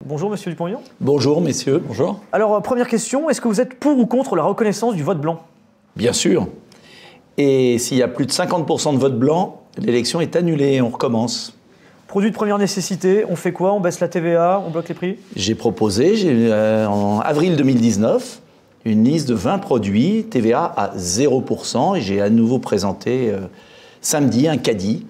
Bonjour Monsieur Dupont-Aignan. Bonjour messieurs. Bonjour. Alors première question, est-ce que vous êtes pour ou contre la reconnaissance du vote blanc? Bien sûr. Et s'il y a plus de 50% de vote blanc, l'élection est annulée et on recommence. Produit de première nécessité, on fait quoi? On baisse la TVA, on bloque les prix? J'ai proposé, en avril 2019, une liste de 20 produits, TVA à 0%, et j'ai à nouveau présenté samedi un caddie.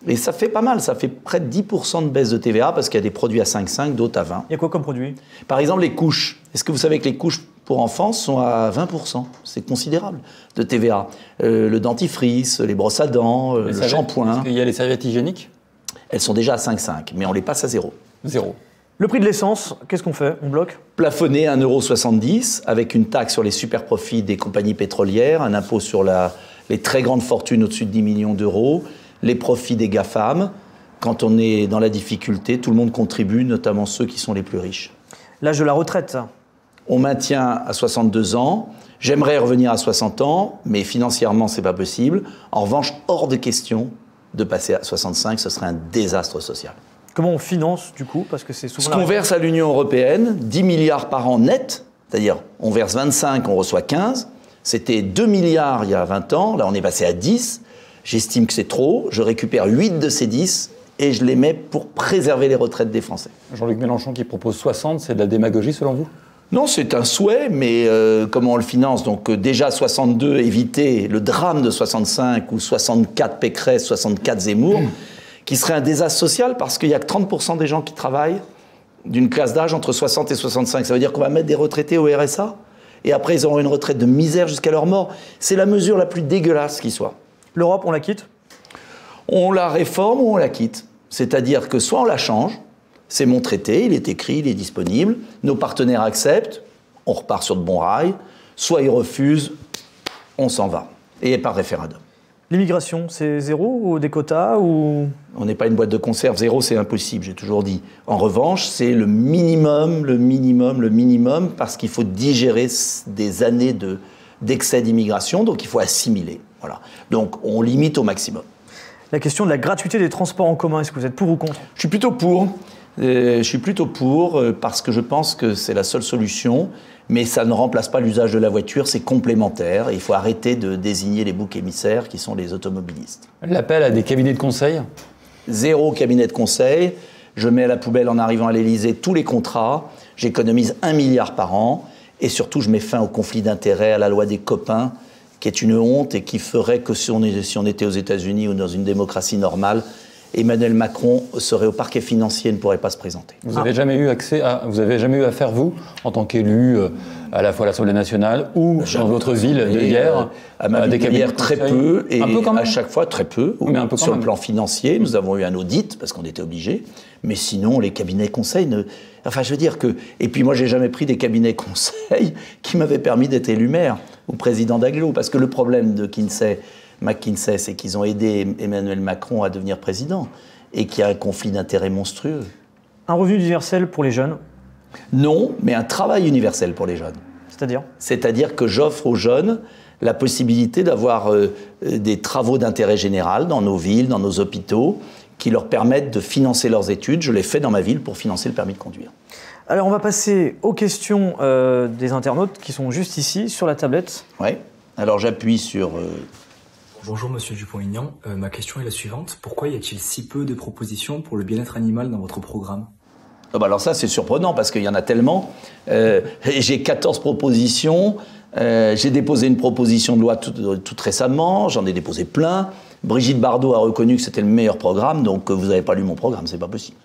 Et ça fait pas mal, ça fait près de 10% de baisse de TVA, parce qu'il y a des produits à 5,5, d'autres à 20. Il y a quoi comme produit? Par exemple, les couches. Est-ce que vous savez que les couches pour enfants sont à 20%? C'est considérable de TVA. Le dentifrice, les brosses à dents, le shampoing. Il y a les serviettes hygiéniques? Elles sont déjà à 5,5, mais on les passe à 0. 0. Le prix de l'essence, qu'est-ce qu'on fait? On bloque? Plafonné à 1,70 € avec une taxe sur les super profits des compagnies pétrolières, un impôt sur les très grandes fortunes au-dessus de 10 millions d'euros, les profits des GAFAM. Quand on est dans la difficulté, tout le monde contribue, notamment ceux qui sont les plus riches. L'âge de la retraite. On maintient à 62 ans. J'aimerais revenir à 60 ans, mais financièrement, c'est pas possible. En revanche, hors de question de passer à 65, ce serait un désastre social. Comment on finance du coup? Parce que c'est souvent. Ce qu'on verse à l'Union européenne, 10 milliards par an net, c'est-à-dire on verse 25, on reçoit 15. C'était 2 milliards il y a 20 ans, là on est passé à 10. J'estime que c'est trop, je récupère 8 de ces 10 et je les mets pour préserver les retraites des Français. Jean-Luc Mélenchon qui propose 60, c'est de la démagogie selon vous? Non, c'est un souhait, mais comment on le finance? Donc déjà 62, éviter le drame de 65 ou 64 Pécresse, 64 Zemmour, qui serait un désastre social parce qu'il n'y a que 30% des gens qui travaillent d'une classe d'âge entre 60 et 65. Ça veut dire qu'on va mettre des retraités au RSA et après ils auront une retraite de misère jusqu'à leur mort. C'est la mesure la plus dégueulasse qui soit. L'Europe, on la quitte? On la réforme ou on la quitte. C'est-à-dire que soit on la change, c'est mon traité, il est écrit, il est disponible, nos partenaires acceptent, on repart sur de bons rails, soit ils refusent, on s'en va, et par référendum. L'immigration, c'est 0 ou des quotas ou... On n'est pas une boîte de conserve, 0 c'est impossible, j'ai toujours dit. En revanche, c'est le minimum, parce qu'il faut digérer des années d'excès d'immigration, donc il faut assimiler. Voilà. Donc on limite au maximum. La question de la gratuité des transports en commun, est-ce que vous êtes pour ou contre? Je suis plutôt pour, parce que je pense que c'est la seule solution, mais ça ne remplace pas l'usage de la voiture, c'est complémentaire. Et il faut arrêter de désigner les boucs émissaires qui sont les automobilistes. L'appel à des cabinets de conseil? 0 cabinet de conseil. Je mets à la poubelle en arrivant à l'Élysée tous les contrats. J'économise 1 milliard par an. Et surtout, je mets fin au conflit d'intérêts, à la loi des copains, qui est une honte et qui ferait que si on était aux États-Unis ou dans une démocratie normale, Emmanuel Macron serait au parquet financier et ne pourrait pas se présenter. Vous n'avez jamais eu affaire, vous, en tant qu'élu, à la fois à l'Assemblée nationale ou dans votre ville de hier, à ma ville hier, très peu, et à chaque fois très peu. Oui, mais un peu sur le plan financier, nous avons eu un audit, parce qu'on était obligés, mais sinon, les cabinets conseils Enfin, je veux dire que... Et puis moi, j'ai jamais pris des cabinets conseils qui m'avaient permis d'être élu maire ou président d'Aglo, parce que le problème de McKinsey, c'est qu'ils ont aidé Emmanuel Macron à devenir président et qu'il y a un conflit d'intérêts monstrueux. Un revenu universel pour les jeunes? Non, mais un travail universel pour les jeunes. C'est-à-dire? C'est-à-dire que j'offre aux jeunes la possibilité d'avoir des travaux d'intérêt général dans nos villes, dans nos hôpitaux, qui leur permettent de financer leurs études. Je l'ai fait dans ma ville pour financer le permis de conduire. Alors on va passer aux questions des internautes qui sont juste ici, sur la tablette. Oui, alors j'appuie sur... Bonjour Monsieur Dupont-Aignan, ma question est la suivante. Pourquoi y a-t-il si peu de propositions pour le bien-être animal dans votre programme? Alors ça c'est surprenant parce qu'il y en a tellement. J'ai 14 propositions, j'ai déposé une proposition de loi tout récemment, j'en ai déposé plein. Brigitte Bardot a reconnu que c'était le meilleur programme, donc vous n'avez pas lu mon programme, c'est pas possible.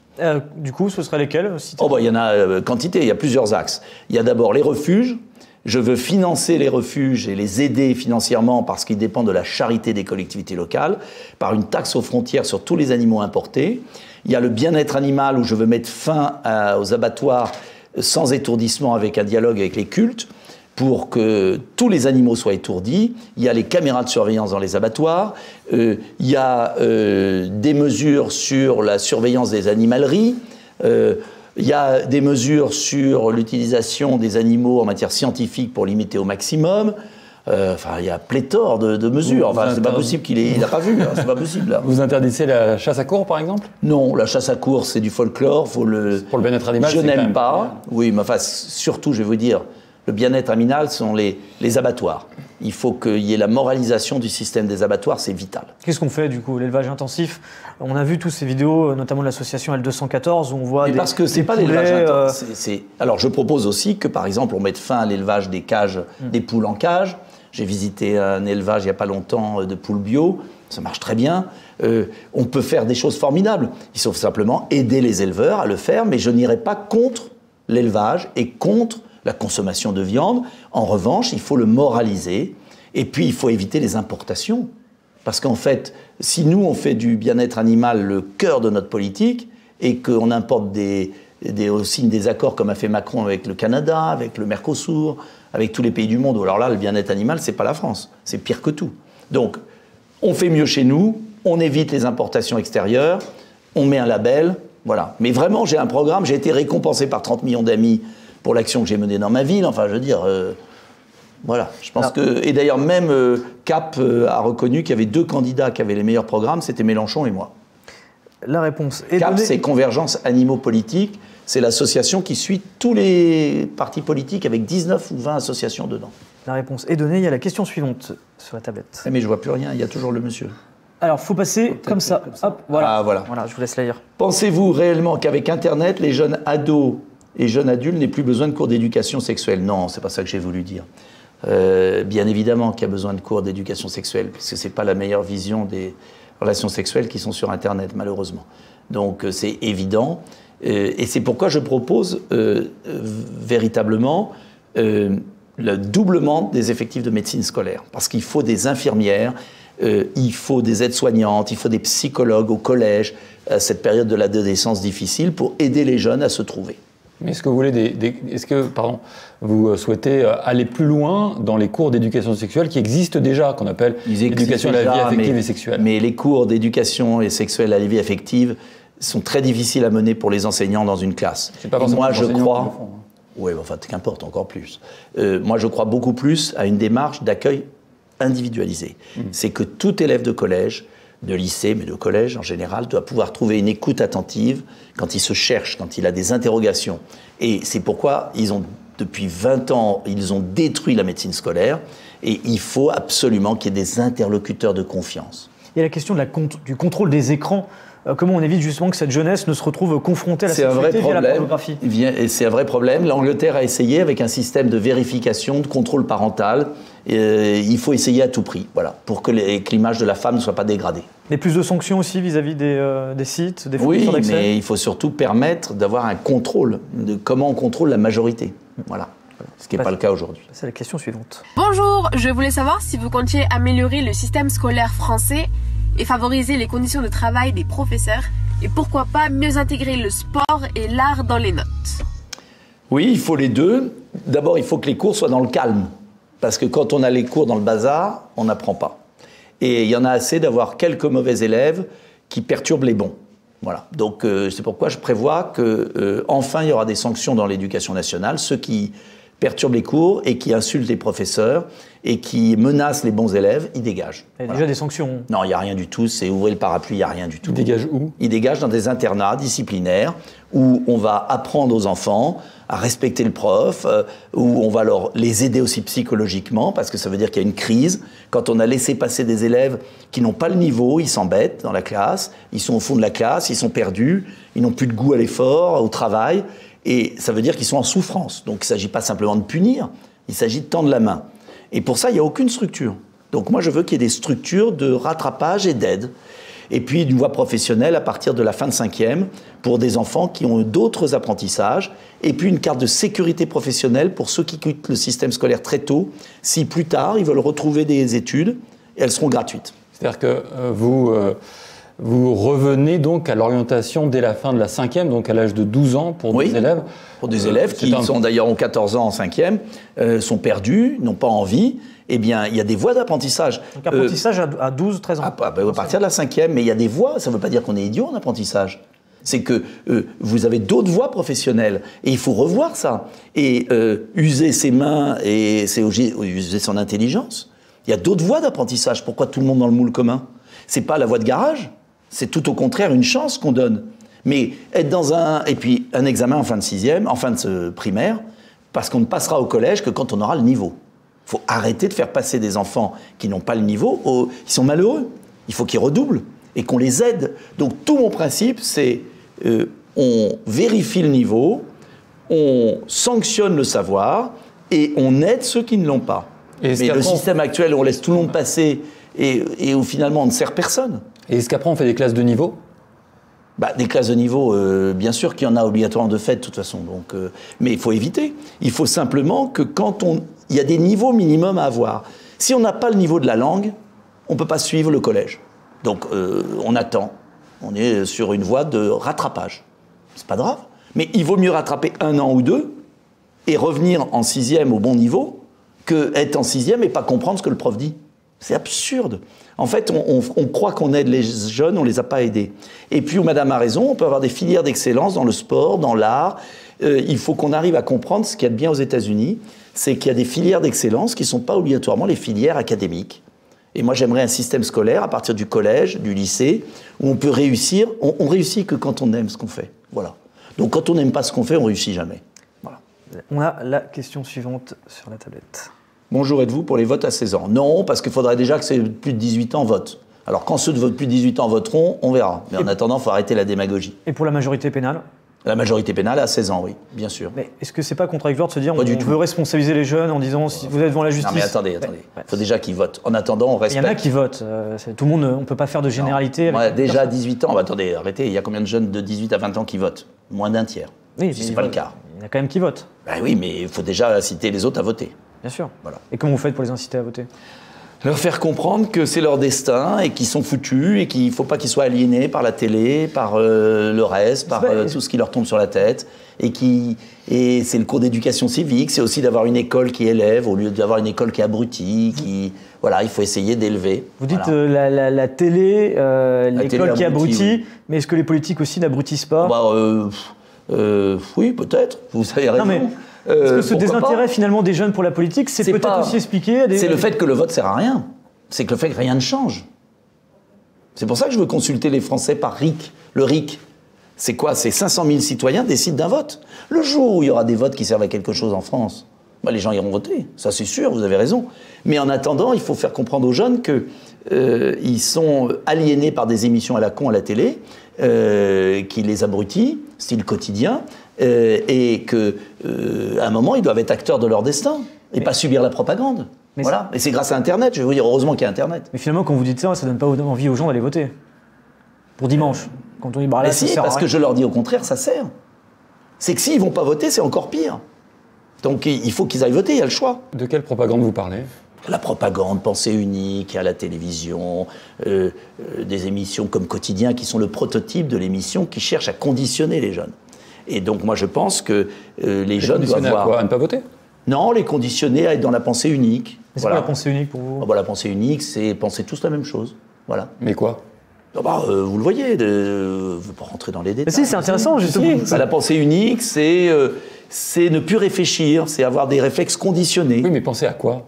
Du coup, ce seraient lesquels? Il y en a quantité, il y a plusieurs axes. Il y a d'abord les refuges. Je veux financer les refuges et les aider financièrement parce qu'ils dépendent de la charité des collectivités locales, par une taxe aux frontières sur tous les animaux importés. Il y a le bien-être animal où je veux mettre fin aux abattoirs sans étourdissement avec un dialogue avec les cultes pour que tous les animaux soient étourdis. Il y a les caméras de surveillance dans les abattoirs. Il y a des mesures sur la surveillance des animaleries. Il y a des mesures sur l'utilisation des animaux en matière scientifique pour limiter au maximum. Enfin, il y a pléthore de mesures. Enfin, c'est pas possible qu'il n'a pas vu. Hein, c'est pas possible. Là. Vous interdisez la chasse à courre, par exemple? Non, la chasse à courre, c'est du folklore. Pour le bien-être animal, je c'est quand n'aime même... pas. Oui, mais enfin, surtout, je vais vous dire, le bien-être animal sont les abattoirs. Il faut qu'il y ait la moralisation du système des abattoirs, c'est vital. Qu'est-ce qu'on fait du coup, l'élevage intensif? On a vu toutes ces vidéos, notamment de l'association L214, où on voit parce que c'est pas poulets, l'élevage intensif. Alors, je propose aussi que, par exemple, on mette fin à l'élevage des cages, des poules en cage. J'ai visité un élevage il n'y a pas longtemps de poules bio, ça marche très bien. On peut faire des choses formidables. Il faut simplement aider les éleveurs à le faire, mais je n'irai pas contre l'élevage et contre la consommation de viande. En revanche, il faut le moraliser et puis il faut éviter les importations. Parce qu'en fait, si nous, on fait du bien-être animal le cœur de notre politique et qu'on importe aussi des accords comme a fait Macron avec le Canada, avec le Mercosur, avec tous les pays du monde. Alors là, le bien-être animal, c'est pas la France. C'est pire que tout. Donc, on fait mieux chez nous, on évite les importations extérieures, on met un label, voilà. Mais vraiment, j'ai un programme, j'ai été récompensé par 30 millions d'amis pour l'action que j'ai menée dans ma ville. Enfin, je veux dire, voilà. Je pense que... Et d'ailleurs, même CAP a reconnu qu'il y avait 2 candidats qui avaient les meilleurs programmes, c'était Mélenchon et moi. La réponse est CAP, donnée. c'est Convergence Animaux Politiques. C'est l'association qui suit tous les partis politiques avec 19 ou 20 associations dedans. La réponse est donnée. Il y a la question suivante sur la tablette. Mais je vois plus rien, il y a toujours le monsieur. Alors, il faut passer comme ça. Hop, voilà. Ah, voilà. Voilà, je vous laisse la lire. Pensez-vous réellement qu'avec Internet, les jeunes ados et jeunes adultes n'aient plus besoin de cours d'éducation sexuelle? Non, c'est pas ça que j'ai voulu dire. Bien évidemment qu'il y a besoin de cours d'éducation sexuelle, puisque c'est pas la meilleure vision des relations sexuelles qui sont sur Internet, malheureusement. Donc, c'est évident. Et c'est pourquoi je propose véritablement le doublement des effectifs de médecine scolaire. Parce qu'il faut des infirmières, il faut des aides-soignantes, il faut des psychologues au collège, à cette période de l'adolescence difficile, pour aider les jeunes à se trouver. Mais est-ce que vous voulez vous souhaitez aller plus loin dans les cours d'éducation sexuelle qui existent déjà, qu'on appelle l'éducation à la vie affective et sexuelle? Mais les cours d'éducation et sexuelle à la vie affective sont très difficiles à mener pour les enseignants dans une classe. C'est pas forcément moi, je crois... qui le font, hein. Oui, enfin, qu'importe, encore plus. Moi, je crois beaucoup plus à une démarche d'accueil individualisé. C'est que tout élève de collège, de lycée, mais de collège en général, doit pouvoir trouver une écoute attentive quand il se cherche, quand il a des interrogations. Et c'est pourquoi depuis 20 ans, ils ont détruit la médecine scolaire. Et il faut absolument qu'il y ait des interlocuteurs de confiance. Il y a la question du contrôle des écrans. Comment on évite justement que cette jeunesse ne se retrouve confrontée à la sexualité via la pornographie? C'est un vrai problème. L'Angleterre a essayé avec un système de vérification, de contrôle parental. Il faut essayer à tout prix, voilà, pour que l'image de la femme ne soit pas dégradée. Mais plus de sanctions aussi vis-à-vis des sites, des fournisseurs d'accès? Oui, mais il faut surtout permettre d'avoir un contrôle de comment on contrôle la majorité. Voilà. Ce qui n'est pas le cas aujourd'hui. C'est la question suivante. Bonjour, je voulais savoir si vous comptiez améliorer le système scolaire français et favoriser les conditions de travail des professeurs, et pourquoi pas mieux intégrer le sport et l'art dans les notes. Oui, il faut les deux. D'abord, il faut que les cours soient dans le calme, parce que quand on a les cours dans le bazar, on n'apprend pas. Et il y en a assez d'avoir quelques mauvais élèves qui perturbent les bons. Voilà. Donc c'est pourquoi je prévois que enfin il y aura des sanctions dans l'éducation nationale, ceux qui perturbent les cours et qui insultent les professeurs et qui menacent les bons élèves, ils dégagent. Il y a déjà des sanctions? Non, il n'y a rien du tout, c'est ouvrir le parapluie, il n'y a rien du tout. Ils dégagent où? Ils dégagent dans des internats disciplinaires où on va apprendre aux enfants à respecter le prof, où on va les aider aussi psychologiquement, parce que ça veut dire qu'il y a une crise. Quand on a laissé passer des élèves qui n'ont pas le niveau, ils s'embêtent dans la classe, ils sont au fond de la classe, ils sont perdus, ils n'ont plus de goût à l'effort, au travail, et ça veut dire qu'ils sont en souffrance. Donc il ne s'agit pas simplement de punir, il s'agit de tendre la main. Et pour ça, il n'y a aucune structure. Donc moi, je veux qu'il y ait des structures de rattrapage et d'aide. Et puis une voie professionnelle à partir de la fin de 5e pour des enfants qui ont d'autres apprentissages. Et puis une carte de sécurité professionnelle pour ceux qui quittent le système scolaire très tôt. Si plus tard, ils veulent retrouver des études, elles seront gratuites. C'est-à-dire que vous revenez donc à l'orientation dès la fin de la 5e, donc à l'âge de 12 ans pour des élèves. Pour des élèves qui sont d'ailleurs ont 14 ans en 5e, sont perdus, n'ont pas envie. Eh bien, il y a des voies d'apprentissage. Donc apprentissage à 12, 13 ans. À partir de la 5e, mais il y a des voies, ça ne veut pas dire qu'on est idiot en apprentissage. C'est que vous avez d'autres voies professionnelles. Et il faut revoir ça. Et user ses mains, et c'est user son intelligence. Il y a d'autres voies d'apprentissage. Pourquoi tout le monde dans le moule commun? C'est pas la voie de garage. C'est tout au contraire une chance qu'on donne. Mais être dans et puis un examen en fin de sixième, en fin de primaire, parce qu'on ne passera au collège que quand on aura le niveau. Il faut arrêter de faire passer des enfants qui n'ont pas le niveau, qui sont malheureux. Il faut qu'ils redoublent et qu'on les aide. Donc tout mon principe, c'est on vérifie le niveau, on sanctionne le savoir et on aide ceux qui ne l'ont pas. Mais le système actuel, on laisse tout le monde passer et où finalement on ne sert personne. Et est-ce qu'après on fait des classes de niveau ? Des classes de niveau, bien sûr qu'il y en a obligatoirement de fait, de toute façon. Donc, mais il faut éviter. Il faut simplement que il y a des niveaux minimums à avoir. Si on n'a pas le niveau de la langue, on ne peut pas suivre le collège. Donc, on attend. On est sur une voie de rattrapage. C'est pas grave. Mais il vaut mieux rattraper 1 an ou 2 et revenir en 6e au bon niveau que être en 6e et pas comprendre ce que le prof dit. C'est absurde. En fait, on croit qu'on aide les jeunes, on ne les a pas aidés. Et puis, où madame a raison, on peut avoir des filières d'excellence dans le sport, dans l'art. Il faut qu'on arrive à comprendre ce qu'il y a de bien aux États-Unis, c'est qu'il y a des filières d'excellence qui ne sont pas obligatoirement les filières académiques. Et moi, j'aimerais un système scolaire, à partir du collège, du lycée, où on peut réussir. On réussit que quand on aime ce qu'on fait. Voilà. Donc, quand on n'aime pas ce qu'on fait, on ne réussit jamais. Voilà. On a la question suivante sur la tablette. Bonjour, êtes-vous pour les votes à 16 ans? Non, parce qu'il faudrait déjà que ceux de plus de 18 ans votent. Alors, quand ceux de plus de 18 ans voteront, on verra. Mais en attendant, il faut arrêter la démagogie. Et pour la majorité pénale? La majorité pénale à 16 ans, oui, bien sûr. Mais est-ce que c'est pas contradictoire de se dire on veut responsabiliser les jeunes en disant si vous êtes devant la justice? Non mais attendez. Il faut déjà qu'ils votent. En attendant, on respecte. Il y en a qui votent. Tout le monde, on ne peut pas faire de généralité. Moi, déjà à 18 ans, attendez, arrêtez. Il y a combien de jeunes de 18 à 20 ans qui votent? Moins d'un tiers. Oui, si ce n'est pas le cas. Il y en a quand même qui votent. Oui, mais il faut déjà inciter les autres à voter. Bien sûr. Voilà. Et comment vous faites pour les inciter à voter? Leur faire comprendre que c'est leur destin et qu'ils sont foutus et qu'il ne faut pas qu'ils soient aliénés par la télé, par le reste, par tout ce qui leur tombe sur la tête. Et c'est le cours d'éducation civique, c'est aussi d'avoir une école qui élève au lieu d'avoir une école qui abrutit. Voilà, il faut essayer d'élever. Vous dites la télé, l'école qui abrutit, oui. Mais est-ce que les politiques aussi n'abrutissent pas? Oui, peut-être. Vous avez raison. Non, mais est-ce que ce désintérêt finalement des jeunes pour la politique, c'est peut-être aussi expliqué à des... C'est le fait que le vote sert à rien. C'est que le fait que rien ne change. C'est pour ça que je veux consulter les Français par RIC. Le RIC, c'est quoi? C'est 500 000 citoyens décident d'un vote. Le jour où il y aura des votes qui servent à quelque chose en France, les gens iront voter. Ça, c'est sûr, vous avez raison. Mais en attendant, il faut faire comprendre aux jeunes qu'ils sont aliénés par des émissions à la con à la télé, qui les abrutit, style quotidien, et qu'à un moment, ils doivent être acteurs de leur destin et pas subir la propagande. Voilà. Et c'est grâce à Internet, je vais vous dire, heureusement qu'il y a Internet. Mais finalement, quand vous dites ça, ça donne pas envie aux gens d'aller voter. Pour dimanche. Quand on dit, là, si, parce que je leur dis au contraire, ça sert. C'est que s'ils ne vont pas voter, c'est encore pire. Donc il faut qu'ils aillent voter, il y a le choix. De quelle propagande vous parlez? La propagande, pensée unique, à la télévision, des émissions comme Quotidien qui sont le prototype de l'émission qui cherche à conditionner les jeunes. Et donc moi je pense que les jeunes doivent voir... À quoi? À ne pas voter? Non, les conditionner à être dans la pensée unique. C'est quoi la pensée unique pour vous? La pensée unique, c'est penser tous la même chose. Voilà. Mais quoi? Vous le voyez, je ne veux pas rentrer dans les détails. Mais si, c'est intéressant, justement. La pensée unique, c'est ne plus réfléchir, c'est avoir des réflexes conditionnés. Oui, mais penser à quoi?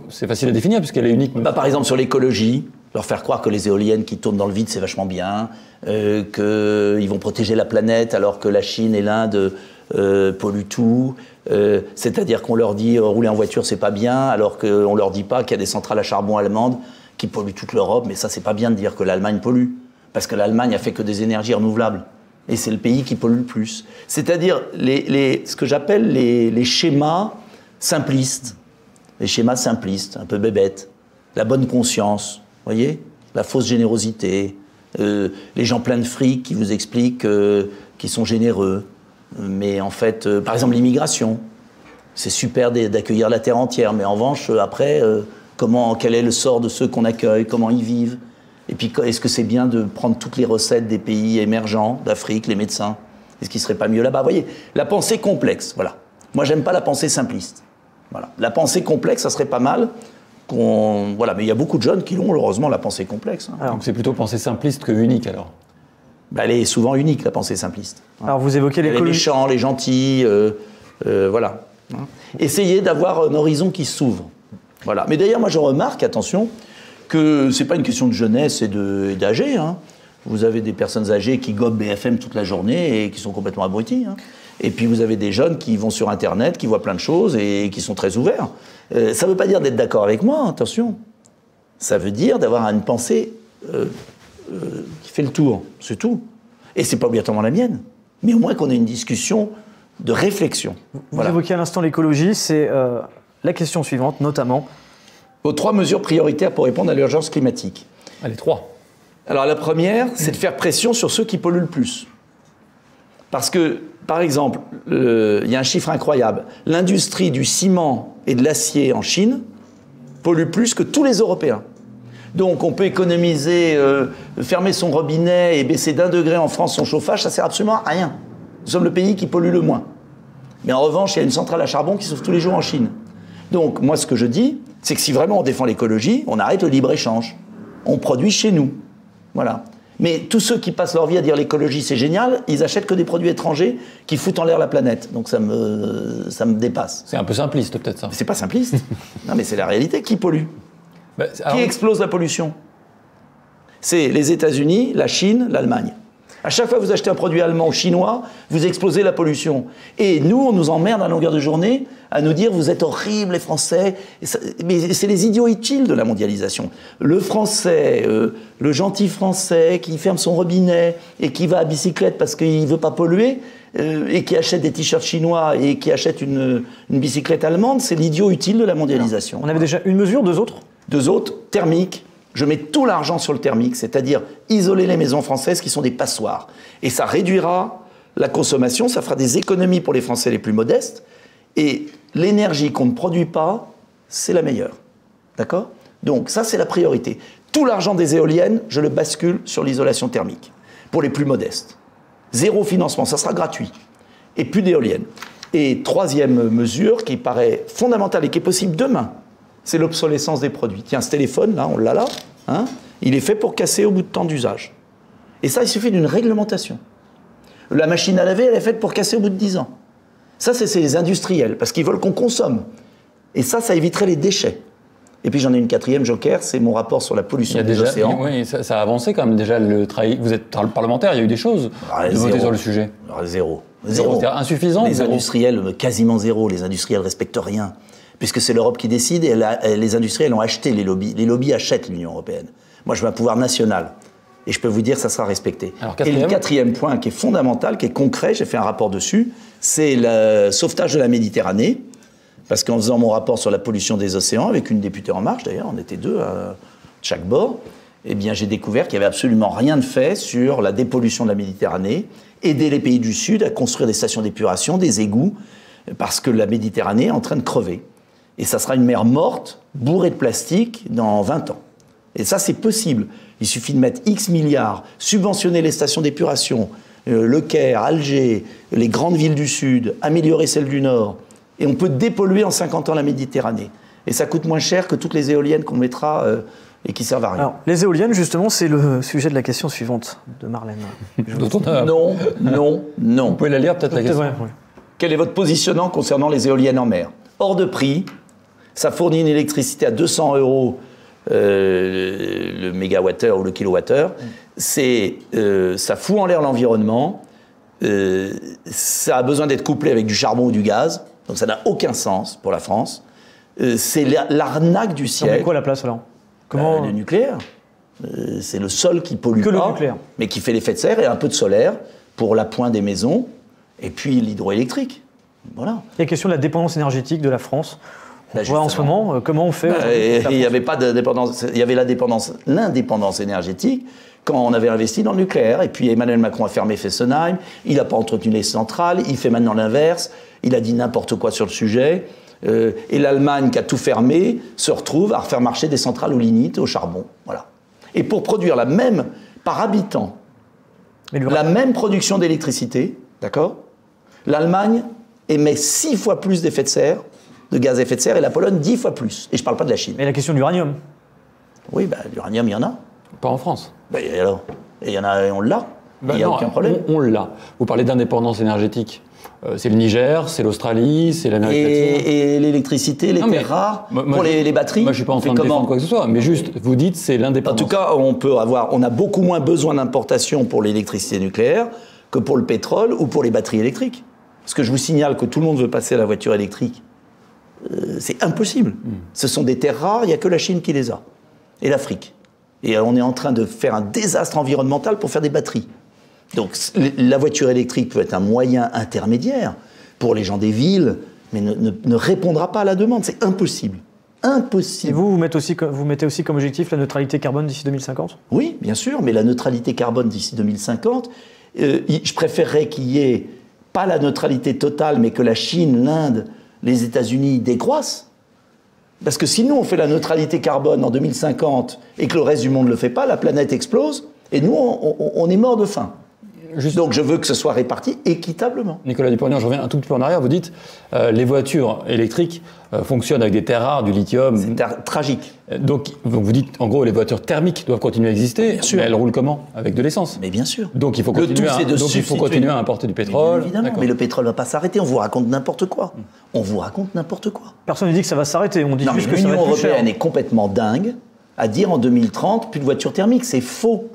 C'est facile à définir, puisqu'elle est unique. Par exemple, sur l'écologie, leur faire croire que les éoliennes qui tournent dans le vide, c'est vachement bien, qu'ils vont protéger la planète alors que la Chine et l'Inde polluent tout. C'est-à-dire qu'on leur dit rouler en voiture, c'est pas bien, alors qu'on leur dit pas qu'il y a des centrales à charbon allemandes qui polluent toute l'Europe. Mais ça, c'est pas bien de dire que l'Allemagne pollue, parce que l'Allemagne a fait que des énergies renouvelables. Et c'est le pays qui pollue le plus. C'est-à-dire ce que j'appelle les schémas simplistes. Les schémas simplistes, un peu bébêtes. La bonne conscience, vous voyez? La fausse générosité. Les gens pleins de fric qui vous expliquent qu'ils sont généreux. Mais en fait, par exemple, l'immigration. C'est super d'accueillir la terre entière. Mais en revanche, après, quel est le sort de ceux qu'on accueille? Comment ils vivent? Et puis, est-ce que c'est bien de prendre toutes les recettes des pays émergents, d'Afrique, les médecins? Est-ce qu'il ne serait pas mieux là-bas? Vous voyez, la pensée complexe, voilà. Moi, j'aime pas la pensée simpliste. Voilà. La pensée complexe, ça serait pas mal. Voilà. Mais il y a beaucoup de jeunes qui l'ont, heureusement, la pensée complexe. Donc c'est plutôt pensée simpliste que unique, alors? Elle est souvent unique, la pensée simpliste. Alors vous évoquez les méchants, les gentils, voilà. Essayez d'avoir un horizon qui s'ouvre. Voilà. Mais d'ailleurs, moi je remarque, attention, que c'est pas une question de jeunesse et d'âgé. Hein. Vous avez des personnes âgées qui gobent BFM toute la journée et qui sont complètement abrutis. Hein. Et puis vous avez des jeunes qui vont sur Internet, qui voient plein de choses et qui sont très ouverts. Ça ne veut pas dire d'être d'accord avec moi, attention. Ça veut dire d'avoir une pensée qui fait le tour, c'est tout. Et c'est pas obligatoirement la mienne, mais au moins qu'on ait une discussion de réflexion. Vous évoquiez à l'instant l'écologie, c'est la question suivante, notamment. Vos 3 mesures prioritaires pour répondre à l'urgence climatique. Les 3. Alors la première, c'est de faire pression sur ceux qui polluent le plus. Parce que, par exemple, il y a un chiffre incroyable. L'industrie du ciment et de l'acier en Chine pollue plus que tous les Européens. Donc on peut économiser, fermer son robinet et baisser d'1 degré en France son chauffage, ça sert absolument à rien. Nous sommes le pays qui pollue le moins. Mais en revanche, il y a une centrale à charbon qui s'ouvre tous les jours en Chine. Donc moi ce que je dis, c'est que si vraiment on défend l'écologie, on arrête le libre-échange. On produit chez nous. Voilà. Mais tous ceux qui passent leur vie à dire l'écologie c'est génial, ils achètent que des produits étrangers qui foutent en l'air la planète. Donc ça me dépasse. C'est un peu simpliste peut-être ça. C'est pas simpliste. Non mais c'est la réalité. Qui pollue ? Qui explose la pollution ? C'est les États-Unis, la Chine, l'Allemagne. À chaque fois que vous achetez un produit allemand ou chinois, vous explosez la pollution. Et nous, on nous emmerde à longueur de journée à nous dire « vous êtes horribles les Français ». Mais c'est les idiots utiles de la mondialisation. Le Français, le gentil Français qui ferme son robinet et qui va à bicyclette parce qu'il ne veut pas polluer et qui achète des t-shirts chinois et qui achète une bicyclette allemande, c'est l'idiot utile de la mondialisation. On avait déjà une mesure, 2 autres ? 2 autres, thermique. Je mets tout l'argent sur le thermique, c'est-à-dire isoler les maisons françaises qui sont des passoires. Et ça réduira la consommation, ça fera des économies pour les Français les plus modestes. Et l'énergie qu'on ne produit pas, c'est la meilleure. D'accord ? Donc ça, c'est la priorité. Tout l'argent des éoliennes, je le bascule sur l'isolation thermique, pour les plus modestes. 0 financement, ça sera gratuit. Et plus d'éoliennes. Et 3e mesure, qui paraît fondamentale et qui est possible demain, c'est l'obsolescence des produits. Tiens, ce téléphone, là, on l'a là, hein, il est fait pour casser au bout de temps d'usage. Et ça, il suffit d'une réglementation. La machine à laver, elle est faite pour casser au bout de 10 ans. Ça, c'est les industriels, parce qu'ils veulent qu'on consomme. Et ça éviterait les déchets. Et puis j'en ai une 4e joker, c'est mon rapport sur la pollution des océans. Oui, ça a avancé quand même déjà le travail. Vous êtes parlementaire, il y a eu des choses de voter sur le sujet. Zéro. C'est-à-dire insuffisant. Les industriels, quasiment zéro. Les industriels respectent rien. Puisque c'est l'Europe qui décide et les industriels ont acheté les lobbies. Les lobbies achètent l'Union européenne. Moi, je veux un pouvoir national. Et je peux vous dire que ça sera respecté. Et le 4e point qui est fondamental, qui est concret, j'ai fait un rapport dessus, c'est le sauvetage de la Méditerranée. Parce qu'en faisant mon rapport sur la pollution des océans, avec une députée En Marche d'ailleurs, on était 2 à chaque bord, eh bien j'ai découvert qu'il n'y avait absolument rien de fait sur la dépollution de la Méditerranée, aider les pays du Sud à construire des stations d'épuration, des égouts, parce que la Méditerranée est en train de crever. Et ça sera une mer morte, bourrée de plastique, dans 20 ans. Et ça, c'est possible. Il suffit de mettre X milliards, subventionner les stations d'épuration, Le Caire, Alger, les grandes villes du Sud, améliorer celles du Nord. Et on peut dépolluer en 50 ans la Méditerranée. Et ça coûte moins cher que toutes les éoliennes qu'on mettra et qui servent à rien. Alors, les éoliennes, justement, c'est le sujet de la question suivante de Marlène. Non. Vous pouvez la lire, peut-être, la question. Oui. Quel est votre positionnement concernant les éoliennes en mer ? Hors de prix, ça fournit une électricité à 200 € le mégawattheure ou le kilowattheure. Ça fout en l'air l'environnement. Ça a besoin d'être couplé avec du charbon ou du gaz. Donc ça n'a aucun sens pour la France. C'est l'arnaque du siècle. On met quoi à la place alors ? Comment... Le nucléaire. C'est le sol qui pollue pas, le nucléaire, mais qui fait l'effet de serre, et un peu de solaire pour l'appoint des maisons, et puis l'hydroélectrique. Voilà. Il y a la question de la dépendance énergétique de la France. On voit en ce moment comment on fait. Il n'y avait pas de dépendance. Il y avait l'indépendance énergétique quand on avait investi dans le nucléaire. Et puis Emmanuel Macron a fermé Fessenheim. Il n'a pas entretenu les centrales. Il fait maintenant l'inverse. Il a dit n'importe quoi sur le sujet. Et l'Allemagne, qui a tout fermé, se retrouve à refaire marcher des centrales au lignite, au charbon. Voilà. Et pour produire la même, par habitant, la même production d'électricité, d'accord, l'Allemagne émet 6 fois plus d'effets de serre, de gaz à effet de serre, et la Pologne 10 fois plus. Et je ne parle pas de la Chine. Mais la question de l'uranium. Oui, l'uranium, il y en a. Pas en France. Alors, et il y en a, et on l'a. Il n'y a aucun problème. On l'a. Vous parlez d'indépendance énergétique. C'est le Niger, c'est l'Australie, c'est l'Amérique latine. Et l'électricité, les terres rares, pour les batteries. Moi, je ne suis pas en train de défendre quoi que ce soit, mais juste, vous dites, c'est l'indépendance. En tout cas, on a beaucoup moins besoin d'importation pour l'électricité nucléaire que pour le pétrole ou pour les batteries électriques. Parce que je vous signale que tout le monde veut passer à la voiture électrique. C'est impossible. Ce sont des terres rares, il n'y a que la Chine qui les a. Et l'Afrique. Et on est en train de faire un désastre environnemental pour faire des batteries. Donc la voiture électrique peut être un moyen intermédiaire pour les gens des villes, mais ne répondra pas à la demande. C'est impossible. Impossible. Et vous mettez aussi comme objectif la neutralité carbone d'ici 2050 ? Oui, bien sûr, mais la neutralité carbone d'ici 2050, je préférerais qu'il y ait pas la neutralité totale, mais que la Chine, l'Inde, les États-Unis décroissent. Parce que si nous, on fait la neutralité carbone en 2050 et que le reste du monde ne le fait pas, la planète explose et nous, on est mort de faim. Donc je veux que ce soit réparti équitablement. Nicolas Dupont-Aignan, je reviens un tout petit peu en arrière. Vous dites les voitures électriques fonctionnent avec des terres rares, du lithium. C'est tragique. Donc vous dites, en gros, les voitures thermiques doivent continuer à exister. Bien sûr. Mais elles roulent comment ? Avec de l'essence. Mais bien sûr. Donc il faut continuer à importer du pétrole. Mais évidemment. Mais le pétrole ne va pas s'arrêter. On vous raconte n'importe quoi. On vous raconte n'importe quoi. Personne ne dit que ça va s'arrêter. On dit juste que l'Union européenne est complètement dingue à dire en 2030 plus de voitures thermiques. C'est faux.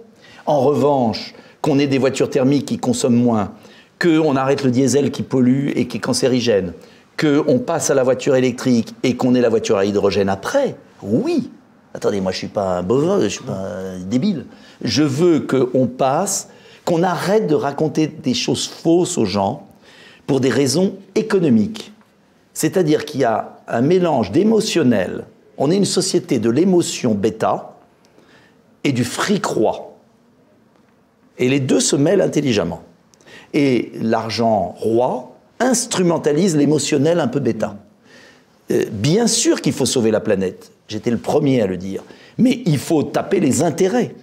En revanche, qu'on ait des voitures thermiques qui consomment moins, qu'on arrête le diesel qui pollue et qui est cancérigène, qu'on passe à la voiture électrique et qu'on ait la voiture à hydrogène après, oui. Attendez, moi je ne suis pas un bovin, je ne suis pas un débile. Je veux qu'on passe, qu'on arrête de raconter des choses fausses aux gens pour des raisons économiques. C'est-à-dire qu'il y a un mélange d'émotionnel. On est une société de l'émotion bêta et du fric roi. Et les deux se mêlent intelligemment. Et l'argent roi instrumentalise l'émotionnel un peu bêta. Bien sûr qu'il faut sauver la planète. J'étais le premier à le dire. Mais il faut taper les intérêts.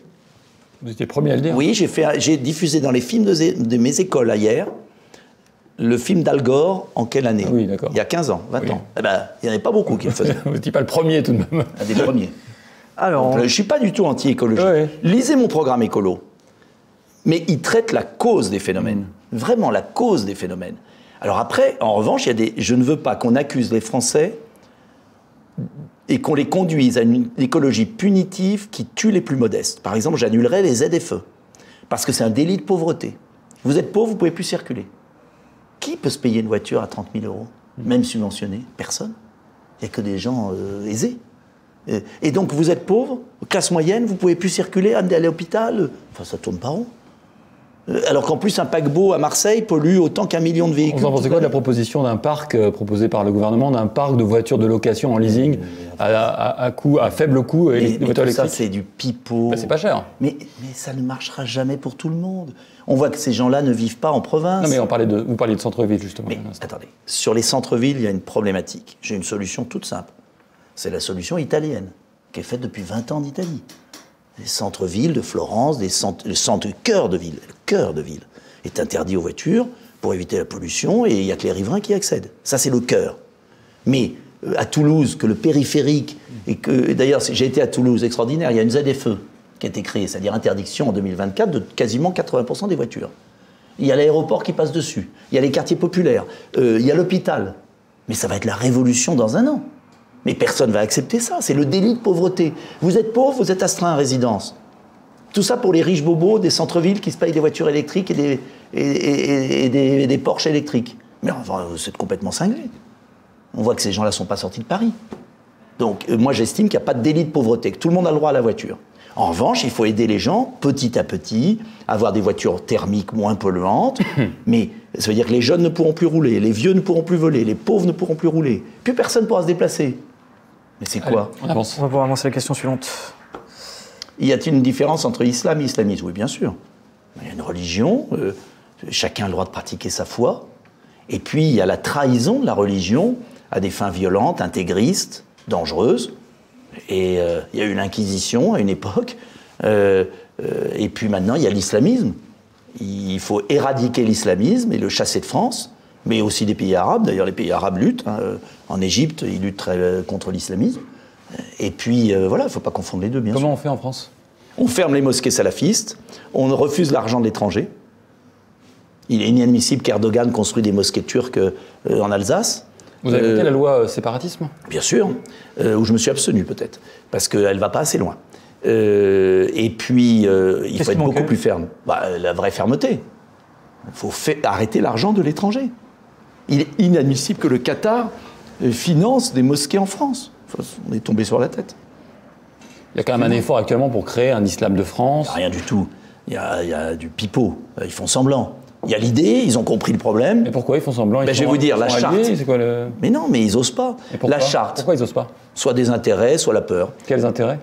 Vous étiez le premier à le dire. Oui, j'ai diffusé dans les films de mes écoles hier le film d'Al Gore en quelle année ? Oui, d'accord. Il y a 15 ans, 20 ans. Eh ben, il n'y en avait pas beaucoup qui le faisaient. Vous n'étiez pas le premier tout de même. Un des premiers. Alors, je ne suis pas du tout anti-écologie. Ouais. Lisez mon programme écolo. Mais il traite la cause des phénomènes. Vraiment la cause des phénomènes. Alors après, en revanche, je ne veux pas qu'on accuse les Français et qu'on les conduise à une écologie punitive qui tue les plus modestes. Par exemple, j'annulerais les ZFE. Parce que c'est un délit de pauvreté. Vous êtes pauvre, vous ne pouvez plus circuler. Qui peut se payer une voiture à 30 000 €, même subventionnée ? Personne. Il n'y a que des gens aisés. Et donc, vous êtes pauvre, classe moyenne, vous ne pouvez plus circuler, aller à l'hôpital. Enfin, ça ne tourne pas rond. Alors qu'en plus, un paquebot à Marseille pollue autant qu'1 million de véhicules. Vous en pensez quoi de la proposition d'un parc proposé par le gouvernement, d'un parc de voitures de location en leasing à faible coût et des voitures électriques ? Ça, c'est du pipeau. Ben, c'est pas cher. Mais ça ne marchera jamais pour tout le monde. On voit que ces gens-là ne vivent pas en province. Non, mais vous parliez de centre-ville, justement. Mais attendez, sur les centres-villes, il y a une problématique. J'ai une solution toute simple. C'est la solution italienne, qui est faite depuis 20 ans en Italie. Les centres-villes de Florence, le cœur de ville est interdit aux voitures pour éviter la pollution et il n'y a que les riverains qui accèdent. Ça, c'est le cœur. Mais à Toulouse, que le périphérique, et d'ailleurs, j'ai été à Toulouse, extraordinaire, il y a une ZFE qui a été créée, c'est-à-dire interdiction en 2024 de quasiment 80% des voitures. Il y a l'aéroport qui passe dessus, il y a les quartiers populaires, il y a l'hôpital. Mais ça va être la révolution dans un an. Mais personne ne va accepter ça, c'est le délit de pauvreté. Vous êtes pauvre, vous êtes astreint à résidence. Tout ça pour les riches bobos des centres-villes qui se payent des voitures électriques et des Porsche électriques. Mais enfin, c'est complètement cinglé. On voit que ces gens-là ne sont pas sortis de Paris. Donc moi j'estime qu'il n'y a pas de délit de pauvreté, que tout le monde a le droit à la voiture. En revanche, il faut aider les gens, petit à petit, à avoir des voitures thermiques moins polluantes, mais ça veut dire que les jeunes ne pourront plus rouler, les vieux ne pourront plus voler, les pauvres ne pourront plus rouler. Plus personne ne pourra se déplacer. Mais c'est quoi ? On avance. On va pouvoir avancer à la question suivante. Y a-t-il une différence entre islam et islamisme ? Oui, bien sûr. Il y a une religion, chacun a le droit de pratiquer sa foi, et puis il y a la trahison de la religion à des fins violentes, intégristes, dangereuses, et il y a eu l'Inquisition à une époque, et puis maintenant il y a l'islamisme. Il faut éradiquer l'islamisme et le chasser de France, mais aussi des pays arabes. D'ailleurs, les pays arabes luttent. En Égypte, ils luttent contre l'islamisme. Et puis, voilà, il ne faut pas confondre les deux, bien sûr. Comment on fait en France ? On ferme les mosquées salafistes, on refuse l'argent de l'étranger. Il est inadmissible qu'Erdogan construise des mosquées turques en Alsace. Vous avez voté la loi séparatisme? Bien sûr, où je me suis abstenu peut-être, parce qu'elle ne va pas assez loin. Et puis, il faut être beaucoup plus ferme. La vraie fermeté. Il faut arrêter l'argent de l'étranger. Il est inadmissible que le Qatar finance des mosquées en France. Enfin, on est tombé sur la tête. Il y a quand même un effort actuellement pour créer un islam de France. Rien du tout. Il y a du pipeau. Ils font semblant. Il y a l'idée, ils ont compris le problème. Mais pourquoi ils font semblant? Je vais vous dire, la charte. C'est quoi le... Mais non, mais ils n'osent pas. La charte. Pourquoi ils n'osent pas? Soit des intérêts, soit la peur. Quels intérêts?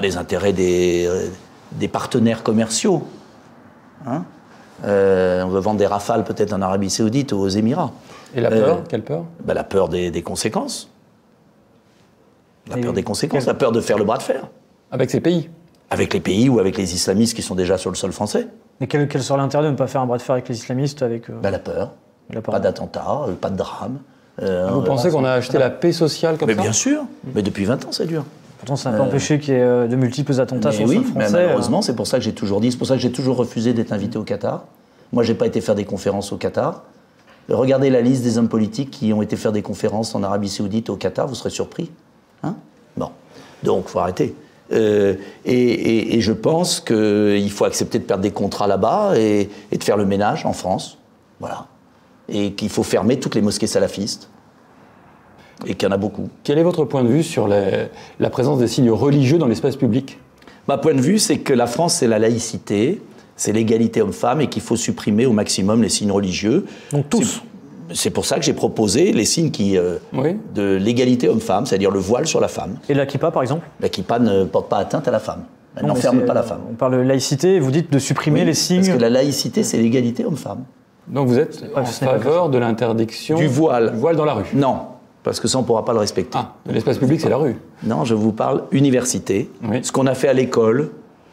Les intérêts des partenaires commerciaux. Hein, on veut vendre des Rafales peut-être en Arabie Saoudite ou aux Émirats. Et la peur? Quelle peur? La peur des conséquences. La peur des conséquences, la peur de faire le bras de fer. Avec ces pays? Avec les pays ou avec les islamistes qui sont déjà sur le sol français. Mais quel serait l'intérêt de ne pas faire un bras de fer avec les islamistes avec, la peur. Pas d'attentat, pas de drame. Vous pensez qu'on a acheté la paix sociale comme ça? Mais bien sûr. Mais depuis 20 ans, ça dure. Pourtant, ça n'a pas empêché qu'il y ait de multiples attentats sur le sol français. Mais malheureusement, c'est pour ça que j'ai toujours dit, c'est pour ça que j'ai toujours refusé d'être invité au Qatar. Moi, j'ai pas été faire des conférences au Qatar. Regardez la liste des hommes politiques qui ont été faire des conférences en Arabie Saoudite, au Qatar, vous serez surpris. Hein? Bon. Donc, il faut arrêter. Et je pense qu'il faut accepter de perdre des contrats là-bas et de faire le ménage en France. Voilà. Et qu'il faut fermer toutes les mosquées salafistes. Et qu'il y en a beaucoup. Quel est votre point de vue sur la présence des signes religieux dans l'espace public? Ma point de vue, c'est que la France, c'est la laïcité, c'est l'égalité homme-femme et qu'il faut supprimer au maximum les signes religieux. Donc tous? C'est pour ça que j'ai proposé les signes de l'égalité homme-femme, c'est-à-dire le voile sur la femme. Et la kippa, par exemple? La kippa ne porte pas atteinte à la femme. Elle n'enferme pas la femme. On parle de laïcité et vous dites de supprimer les signes... Parce que la laïcité, c'est l'égalité homme-femme. Donc vous êtes en faveur de l'interdiction du voile dans la rue? Non, parce que ça, on ne pourra pas le respecter. L'espace public, c'est la rue? Non, je vous parle université. Oui. Ce qu'on a fait à l'école,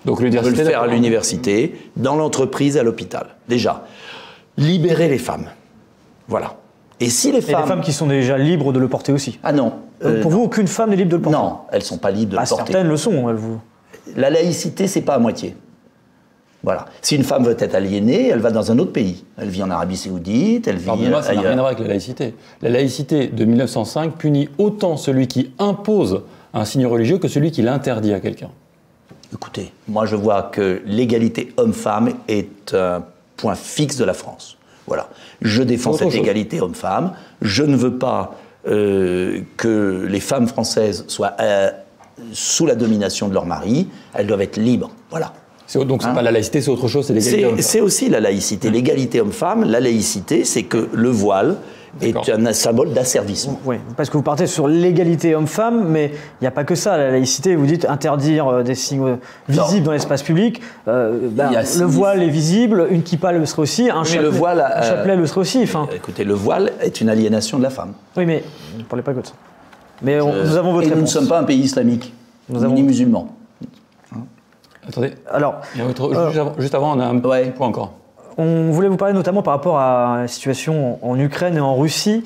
on peut le faire à l'université, dans l'entreprise, à l'hôpital. Déjà, libérer les femmes. Voilà. Et si les femmes... les femmes qui sont déjà libres de le porter aussi? Ah non. Pour vous, aucune femme n'est libre de le porter? Non, elles ne sont pas libres de le porter. Certaines le sont, elles vous... La laïcité, c'est pas à moitié. Voilà. Si une femme veut être aliénée, elle va dans un autre pays. Elle vit en Arabie Saoudite, elle vit ailleurs. Ça n'a rien à voir avec la laïcité. La laïcité de 1905 punit autant celui qui impose un signe religieux que celui qui l'interdit à quelqu'un. Écoutez, moi je vois que l'égalité homme-femme est un point fixe de la France. Voilà. Je défends cette égalité homme-femme. Je ne veux pas que les femmes françaises soient sous la domination de leur mari. Elles doivent être libres. Voilà. Donc c'est pas la laïcité, c'est autre chose, c'est l'égalité homme-femme. C'est aussi la laïcité. L'égalité homme-femme, la laïcité, c'est que le voile est un symbole d'asservissement. Oui, parce que vous partez sur l'égalité homme-femme, mais il n'y a pas que ça. La laïcité, vous dites interdire des signes visibles dans l'espace public. Le voile est visible, une kippa le serait aussi, un chapelet le serait aussi. Écoutez, le voile est une aliénation de la femme. Oui, mais ne parlez pas que de ça. Mais nous avons votre réponse. Nous ne sommes pas un pays islamique, ni musulman. Attendez, alors, juste avant, on a un petit point encore. On voulait vous parler notamment par rapport à la situation en Ukraine et en Russie,